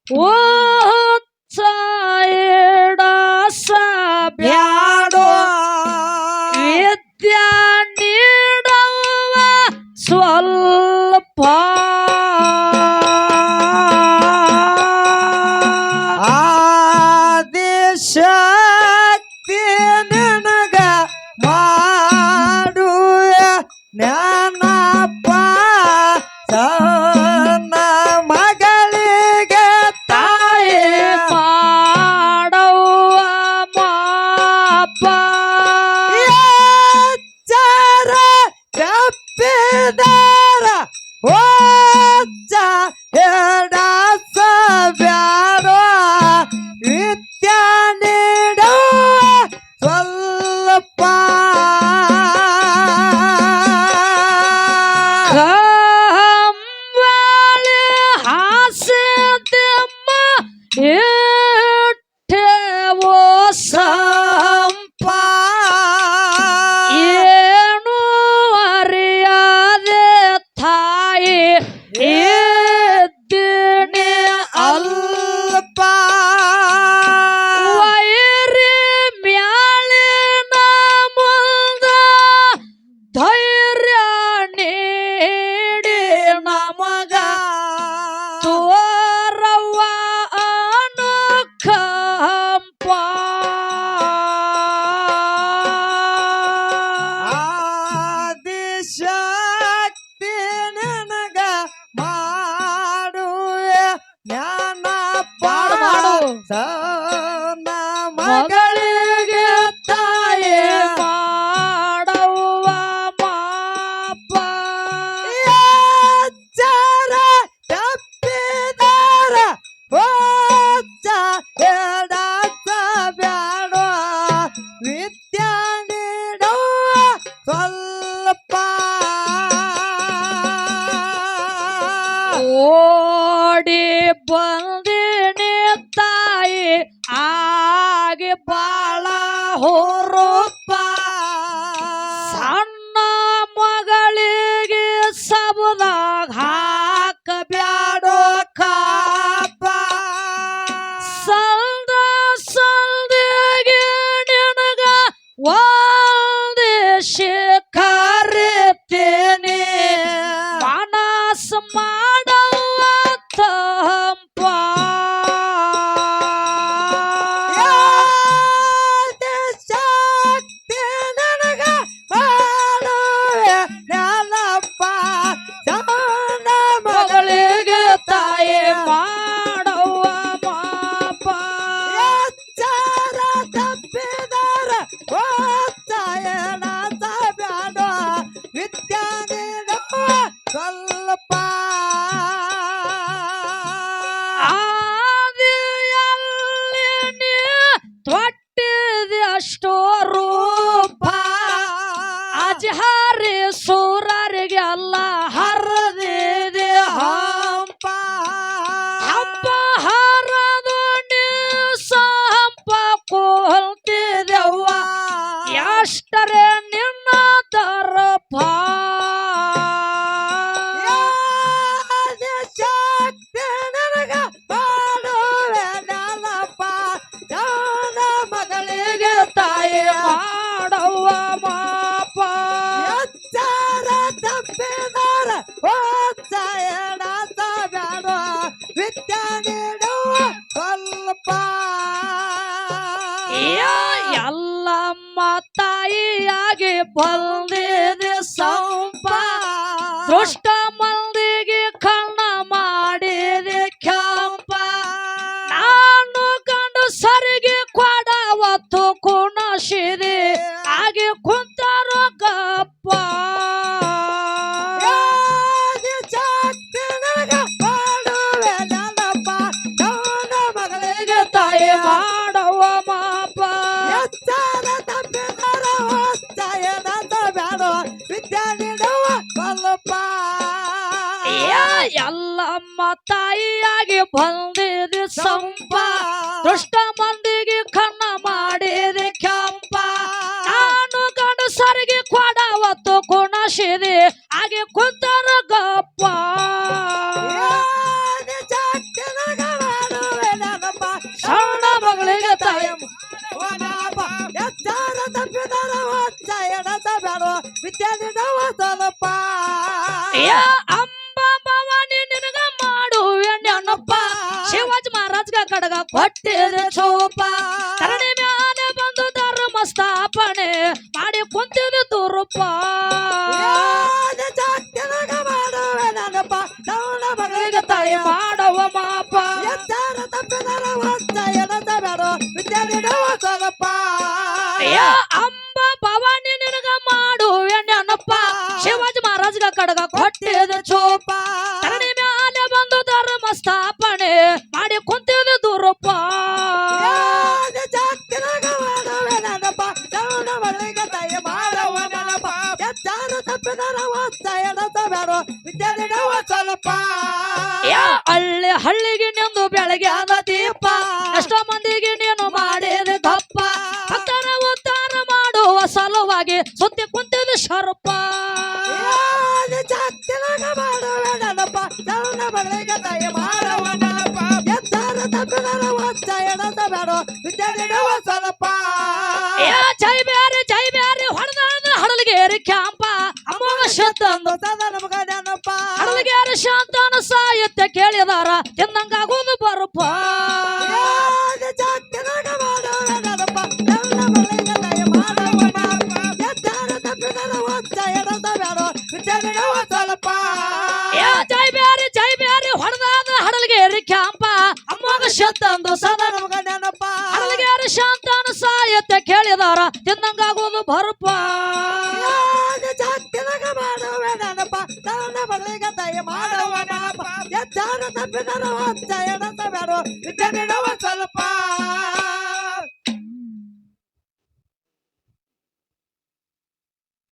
ಓಡ್ಸ ಬ್ಯಾಡೋ ವಿದ್ಯಾ ನೀಡವ ಸ್ವಲ್ಪ ಆದಿಶಕ್ತಿ ನಿನಗ ಮಾಡುವ ಜ್ಞಾನಪ್ಪ ಸಣ್ಣ ಮಗಳಿಗೆ ತಾಯಿ ಮಾಡವ್ವ ಮಾಪ ಎಚ್ಚರ ತಪ್ಪಿದಾರ ಓಚ್ಚ ಎಡಸ ಬ್ಯಾಡೋ ವಿದ್ಯಾ ನೀಡೋ ಸ್ವಲ್ಪ ಕಂಬಳಿ ಹಾಸಿದಮ್ಮ ಇಟ್ಟೆವೋ ಸಂಪ ಏನು ಅರಿಯಾದೆ ತಾಯಿ ಇದ್ದೀನಿ ಅಲ್ಪ ವೈರಿ ಮ್ಯಾಲಿನ ಮುಂದ ಧೈರ್ಯ ನೀಡಿ ನಮಗ ತೋರವ್ವ ಅನುಕಂಪ ಆದಿಶಕ್ತಿ ನನಗ ಮಾಡುವ ಜ್ಞಾನಪ್ಪ ಮಾಡು. ಸಣ್ಣ ಮಗಳಿಗೆ ತಾಯಿ ಮಾಡವ್ವ ಮಾಪ ಎಚ್ಚರ ತಪ್ಪಿದಾರ ಓಚ್ಚ ಎಡಸ ಬ್ಯಾಡೋ ವಿದ್ಯಾ ನೀಡೋ ಸ್ವಲ್ಪ ಓಡಿ ಬಂದಿನಿ ತಾಯಿ ಆಗಿ ಬಾಳ ಹೊರಪ್ಪ ಸಣ್ಣ ಮಗಳಿಗೆ ಸಬದಾಗ ಹಾಕಬ್ಯಾಡೋ ಕಾಪ ಸಲ್ದ ಸಲ್ದಿಗೆ ನಿನಗ ಒಂದಿಶಿ ಕರಿತೀನಿ ಮನಸ್ ಮಾಡವ ತಂಪ ಶಕ್ತಿ ನನಗ ಮಾಡುವೆ ಜ್ಞಾನಪ್ಪ ಸಣ್ಣ ಮಗಳಿಗೆ ತಾಯಿ ಮಾಡವ್ವ ಮಾಪ ಎಚ್ಚರ ತಪ್ಪಿದಾರ ಓದ್ತ ಎಡಸ ಬ್ಯಾಡೋ ವಿದ್ಯಾ ನೀಡೋ ಸ್ವಲ್ಪ ಆದಿಯಲ್ಲಿ ನೀ ತೊಟ್ಟಿದೆ ಅಷ್ಟೋ ರೂಪ ಅಜಹಾರಿ ಸೂರರಿಗೆಲ್ಲ ಹರಿದಿದೆ ಹಂಪ ಹಬ್ಬ ಹರದು ನೀ ಸಂಪ ಕೊಲ್ತಿದೆವ್ವ ಎಷ್ಟರೇ ನಿನ್ನ ತರಪ ಶಕ್ತಿ ನನಗ ಮಾಡುವೆ ಜ್ಞಾನಪ್ಪ ಸಣ್ಣ ಮಗಳಿಗೆ ತಾಯಿ ಮಾಡವ್ವ ಮಾಪ ಎಚ್ಚರ ತಪ್ಪಿದಾರ ಓದ್ತ ಎಡಸ ಬ್ಯಾಡೋ ವಿದ್ಯಾ ನೀಡುವ ಸ್ವಲ್ಪ ಎಲ್ಲಮ್ಮ ತಾಯಿಯಾಗಿ ಬಂದಿದೆ ಸಂಪ ದುಷ್ಟ ಮಂದಿಗೆ ಕಣ್ಣ ಮಾಡಿದೆ ಕೆಂಪ ನಾನು ಗಂಡು ಸರಿಗೆ ಕೊಡ ಒತ್ತು ಕುಣಸಿದೆ ಹಾಗೆ ಕುಂತಾರೋ ಗಪ್ಪ ಶಕ್ತಿ ನನಗ ಮಾಡುವೆ ಜ್ಞಾನಪ್ಪ ಸಣ್ಣ ಮಗಳಿಗೆ ತಾಯಿ ಮಾಡವ್ವ ಮಾಪ ಎಚ್ಚರ ತಪ್ಪಿದಾರ ಓದ್ತ ಎಡಸ ಬ್ಯಾಡೋ ವಿದ್ಯಾ ನೀಡುವ ಸ್ವಲ್ಪ ಎಲ್ಲಮ್ಮ ತಾಯಿಯಾಗಿ ಬಂದಿದೆ ಸಂಪ ದುಷ್ಟ ಮಂದಿಗೆ ಕಣ್ಣ ಮಾಡಿದೆ ಕೆಂಪ ನಾನು ಗಂಡಸರಿಗೆ ಕೊಡ ಒತ್ತು ಕುಣಸಿದೆ ಹಾಗೆ ಕುಂತರ ಗಪ್ಪ ಶಕ್ತಿ ನನಗ ಮಾಡುವೆ ವಿದ್ಯೆ ನೀಡುವ ಸ್ವಲ್ಪ ಯಾ ಅಂಬ ಭವಾನಿ ನಿನಗ ಮಾಡುವೆ ನೆನಪ ಶಿವಾಜಿ ಮಹಾರಾಜ್ಗ ಕಡಗ ಕೊಟ್ಟಿದ ಚೌಪ ಧರಣಿ ಮ್ಯಾಲೆ ಬಂದು ಧರ್ಮ ಸ್ಥಾಪನೆ ಮಾಡಿ ಕುಂತಿದ ದುರುಪ ಜಾತಿನಾಗ ಮಾಡುವೆ ನೆನಪ ಸೌಂಡ ಮಗಳಿಗೆ ತಾಯಿ ಮಾಡುವ ಮಾಪ ಎತ್ತಾರ ತಪ್ಪಿದರ ಹೊತ್ತ ಎನಸಬೇಡ ವಿದ್ಯೆ ನೀಡುವ ಸ್ವಲ್ಪ ಯಾ ಅಂಬ ಭವಾನಿ ನಿನಗ ಮಾಡುವೆ ನೆನಪ ಶಿವಾಜಿ ಮಹಾರಾಜ್ಗ ಕಡಗ ಕೊಟ್ಟಿದ ಚೋಪ ಧರಣಿ ಮ್ಯಾಲೆ ಬಂದು ಧರ್ಮ ಸ್ಥಾಪನೆ ಮಾಡಿ ಕುಂತಿದ ದುರುಪ ಜಾತಿನಾಗ ಮಾಡುವೆ ನೆನಪ ಸೌಂಡ ಮಗಳಿಗೆ ತಾಯಿ ಮಾಡುವ ನೆನಪ ಎತ್ತಾರ ತಪ್ಪಿದರ ಹೊತ್ತ ಎನಸಬೇಡ ವಿದ್ಯೆ ನೀಡುವ ಸ್ವಲ್ಪ ಯಾ ಹಳ್ಳಿಗೆ ನಿಂದು ಬೆಳಗ್ಗೆ ಆದ ದೀಪ ಎಷ್ಟೋ ಮಂದಿಗೆ ನೀನು ಮಾಡಿದ ದಪ್ಪ ಭಕ್ತರ ಉದ್ಧಾರ ಮಾಡುವ ಸಲುವಾಗಿ ಸುತ್ತಿ ಕುಂತಿದ ಶರ್ಪ ಜಾತಿನಾಗ ಮಾಡುವೆ ನೆನಪ ಸೌಂಡ ಮಗಳಿಗೆ ತಾಯಿ ಮಾಡುವ ನೆನಪ ಎತ್ತಾರ ತಪ್ಪಿದರ ಹೊತ್ತ ಎನಸಬೇಡ ವಿದ್ಯೆ ನೀಡುವ ಸ್ವಲ್ಪ ಯಾ ಜೈ ಬ್ಯಾರಿ ಹೊಡೆದ ಹಡಲ್ಗೇರಿ ಕ್ಯಾಂಪ ಅಮ್ಮನ ಶಬ್ದಂದು ಸದಾ ನಮಗ ನೆನಪ ಹಡಲ್ಗೇರಿ ಶಾಂತನ ಸಾಹಿತ್ಯ ಕೇಳಿದಾರ ತಿಂದಂಗಾಗೋದು ಬರುಪ ಜಾತಿನಾಗ ಮಾಡುವೆ ನೆನಪ ಸೌಂಡ ಮಗಳಿಗೆ ತಾಯಿ ಮಾಡುವ ನೆನಪ ಎತ್ತಾರ ತಪ್ಪಿದರ ಹೊತ್ತ ಎನಸಬೇಡ ವಿದ್ಯೆ ನೀಡುವ ಸ್ವಲ್ಪ ಯಾ ಜೈ ಬ್ಯಾರಿ ಹೊಡೆದ ಹಡಲ್ಗೇರಿ ಕ್ಯಾಂಪ ಅಮ್ಮನ ಶಬ್ದಂದು ಸದಾ ನಮಗ ನೆನಪ ಹಡಲ್ಗೇರಿ ಶಾಂತನ ಸಾಹಿತ್ಯ ಕೇಳಿದಾರ ತಿಂದಂಗಾಗೋದು ಬರುಪ ಜಾತಿನಾಗ ಮಾಡುವೆ ನೆನಪ ಸೌಂಡ ಮಗಳಿಗೆ ತಾಯಿ ಮಾಡುವ ನೆನಪ ಎತ್ತಾರ ತಪ್ಪಿದರ ಹೊತ್ತ ಎನಸಬೇಡ ವಿದ್ಯೆ ನೀಡುವ ಸ್ವಲ್ಪ